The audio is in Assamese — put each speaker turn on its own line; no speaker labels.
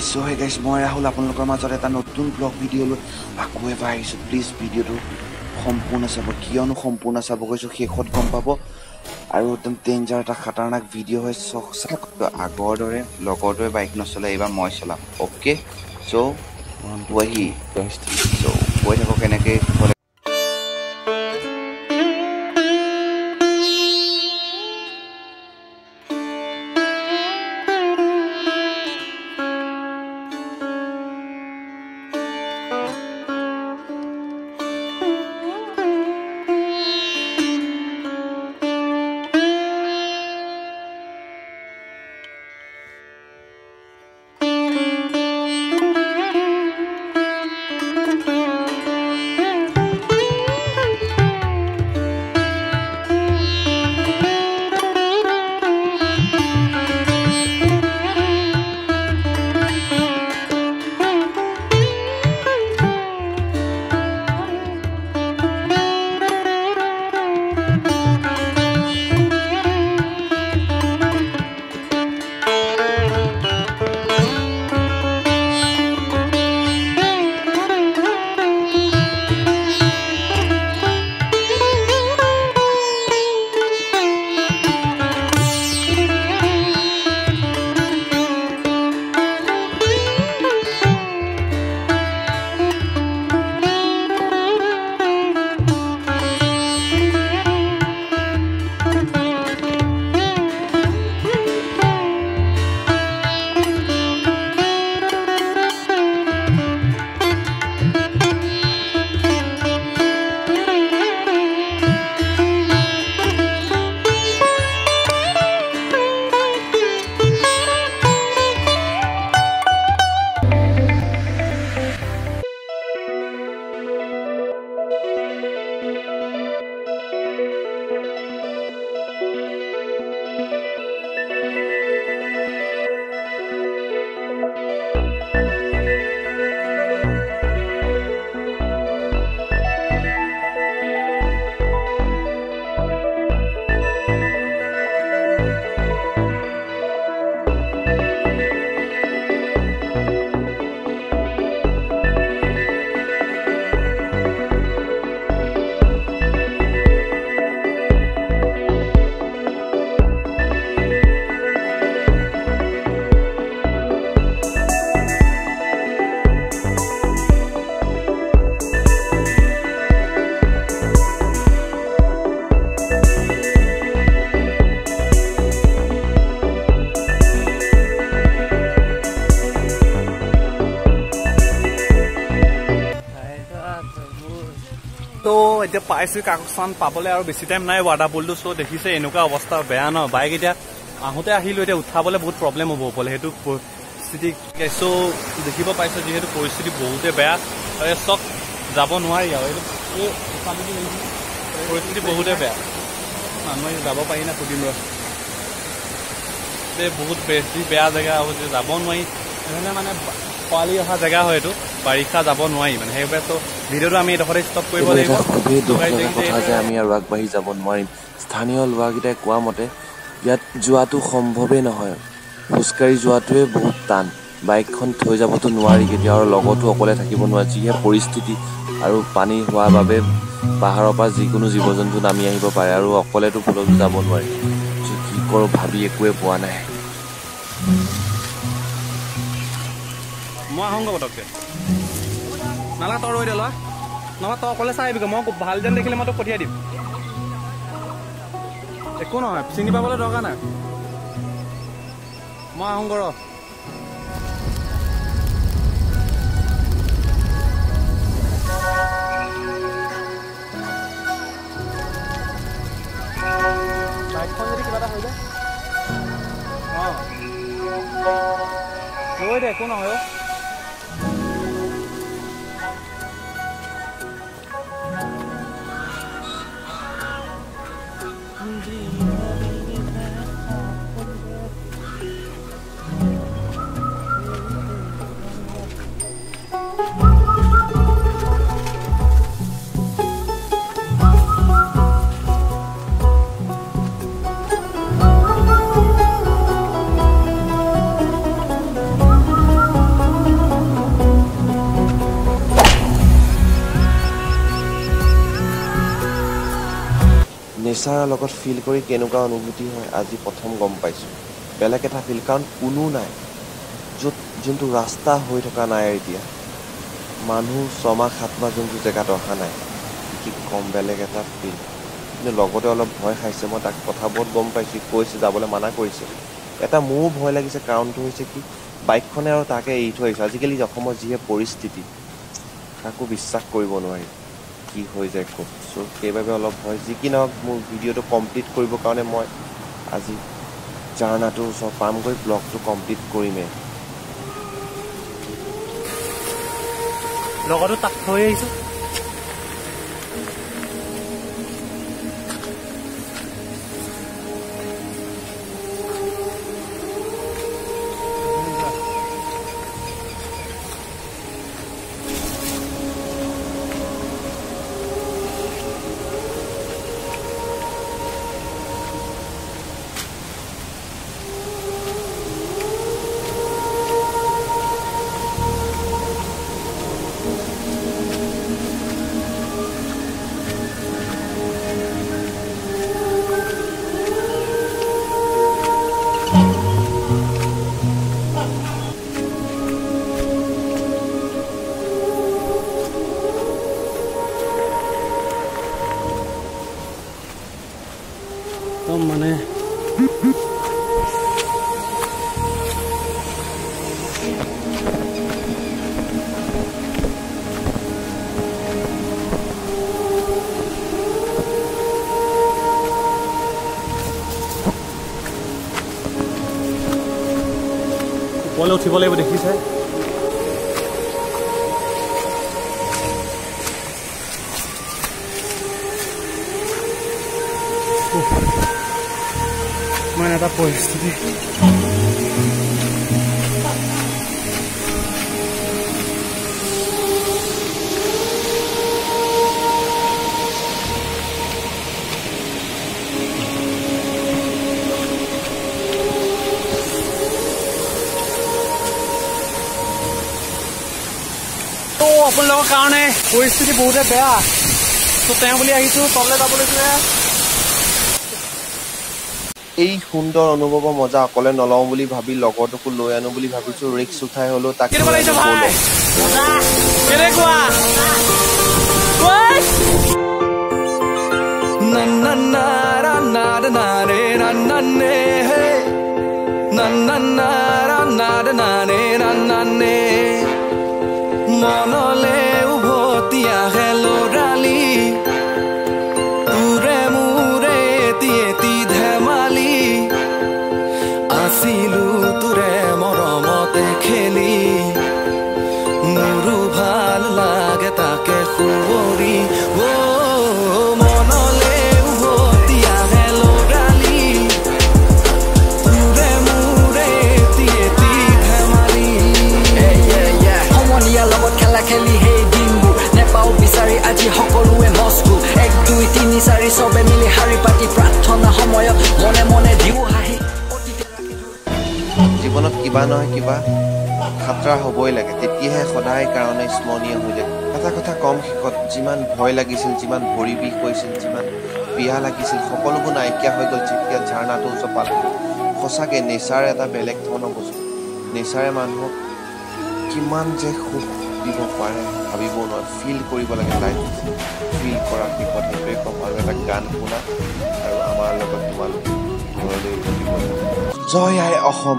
গাইজ সো হে গাইজ মই ৰাহুল আপোনালোকৰ মাজত এটা নতুন ব্লগ ভিডিঅ' লৈ আকৌ এবাৰ আহিছোঁ প্লিজ ভিডিঅ'টো সম্পূৰ্ণ চাব কিয়নো সম্পূৰ্ণ চাব গৈছোঁ শেষত গম পাব আৰু একদম ডেঞ্জাৰ এটা খাতাৰনাক ভিডিঅ' হয় আগৰ দৰে লগৰ দৰে বাইক নচলাই এইবাৰ মই চলাম অ'কে চ' ৱাহি চ' গৈ থাকক কেনেকৈ
তো এতিয়া পাইছোঁ কাকচান পাবলৈ আৰু বেছি টাইম নাই ৱাটাৰপুলটো চ' দেখিছে এনেকুৱা অৱস্থা বেয়া ন বাইক এতিয়া আহোঁতে আহিলোঁ এতিয়া উঠাবলৈ বহুত প্ৰব্লেম হ'ব ওপৰলৈ সেইটো পৰিস্থিতি চ' দেখিব পাইছোঁ যিহেতু পৰিস্থিতি বহুতে বেয়া আৰু চব যাব নোৱাৰি আৰু এইটো পৰিস্থিতি বহুতে বেয়া মানুহে যাব পাৰি না সুধিম বহুত বেছি বেয়া জেগা হৈছে যাব নোৱাৰি সেইকাৰণে মানে পোৱালি অহা জেগা হয় এইটো বাৰিষা যাব নোৱাৰি মানে সেইবাবে তো ভিডিঅ'টো আমি এডোখৰতে ষ্টপ কৰিব লাগিব
খুবেই দুখজনক কথা যে আমি আৰু আগবাঢ়ি যাব নোৱাৰিম স্থানীয় লোৱাকেইটাই কোৱা মতে ইয়াত যোৱাটো সম্ভৱেই নহয় খোজকাঢ়ি যোৱাটোৱে বহুত টান বাইকখন থৈ যাবতো নোৱাৰি কেতিয়াও আৰু লগতো অকলে থাকিব নোৱাৰি যিহে পৰিস্থিতি আৰু পানী হোৱাৰ বাবে পাহাৰৰ পৰা যিকোনো জীৱ জন্তু নামি আহিব পাৰে আৰু অকলেতো ভুলতো যাব নোৱাৰি কি কৰোঁ ভাবি একোৱে পোৱা নাই
মই আহোঁগৈ পটককৈ নালাগে তই ৰৈ দে ল'ৰা নহ'বা তই অকলে চাই আহিবিগৈ মই ভাল যেন দেখিলে মই তোক পঠিয়াই দিম একো নহয় চিনি পাবলৈ দৰকাৰ নাই মই আহোঁগৈ ৰ বাইকখন যদি কিবা এটা হৈ যায় অঁ ৰৈ দে একো নহয়
নেচাৰৰ লগত ফিল কৰি কেনেকুৱা অনুভূতি হয় আজি প্ৰথম গম পাইছোঁ। বেলেগ এটা ফিল, কাৰণ কোনো নাই য'ত যোনটো ৰাস্তা হৈ থকা নাই এতিয়া, মানুহ 6 মাহ 7 মাহ যোনটো জেগাত অহা নাই, কি কম বেলেগ এটা ফিল। কিন্তু লগতে অলপ ভয় খাইছে, মই তাক কথাবোৰত গম পাইছোঁ, কৈছে যাবলৈ মানা কৰিছে। এটা মোৰো ভয় লাগিছে, কাৰণটো হৈছে কি বাইকখনে আৰু তাকে এৰি থৈ আহিছোঁ। আজিকালি অসমৰ যিহে পৰিস্থিতি, কাকো বিশ্বাস কৰিব নোৱাৰি কি হৈ যায় ক'ত। চ' সেইবাবে অলপ ভয়। যি কি নহওক মোৰ ভিডিঅ'টো কমপ্লিট কৰিবৰ কাৰণে মই আজি জাৰ্ণাটোৰ ওচৰ পামগৈ, ব্লগটো কমপ্লিট কৰিমেই।
লগতো তাক থৈ আহিছোঁ। মানে ওপৰলৈ উঠিব লাগিব, দেখিছে? মানে এটা পৰিস্থিতি। আপোনালোকৰ কাৰণে পৰিস্থিতি বহুতে বেয়া, তো তেওঁ বুলি আহিছোঁ তললৈ যাবলৈ।
এই সুন্দৰ অনুভৱৰ মজা অকলে নলওঁ বুলি ভাবি লগৰটোকো লৈ আনো বুলি ভাবিছোঁ। ৰিক্স উঠাই হ'লেও তাক
মনলে উভতি আহে লৰালি, তোৰে মোৰে এটি ধেমালি, আছিলো তোৰে মৰমতে খেলি, মোৰো ভাল লাগে তাকে সুঁৱৰি। মনলে উভতি আহে লৰালি, তোৰে মোৰে এটি ধেমালি। সমনীয়াৰ লগত খেলা খেলি সেই দিনবোৰ নেপাওঁ বিচাৰি আজি সকলোৱে মস্কুল। 1 2 3 4 চবে মিলি শাৰী পাতি প্ৰাৰ্থনা সময়ত মনে মনে দিওঁ হাঁহি।
জীৱনত কিবা নহয় কিবা খাতৰা হ'বই লাগে, তেতিয়াহে সদায় কাৰণে স্মৰণীয় হৈ যায়। এটা কথা কম, শেষত যিমান ভয় লাগিছিল, যিমান ভৰি বিষ হৈছিল, যিমান পিয়াহ লাগিছিল, সকলোবোৰ নাইকিয়া হৈ গ'ল যেতিয়া ঝাৰ্ণাটোৰ ওচৰ পালোঁ। সঁচাকৈ নেচাৰ এটা বেলেগ ধৰণৰ বস্তু। নেচাৰে মানুহক কিমান যে সুখ দিব পাৰে ভাবিব নোৱাৰে। ফিল কৰিব লাগে লাইফ, ফিল কৰাৰ শেষত সেইটোৱে ক'ম। আৰু এটা গান শুনা আৰু আমাৰ লগত তোমালোক ঘৰলৈ উভতিব। জয় আই অসম।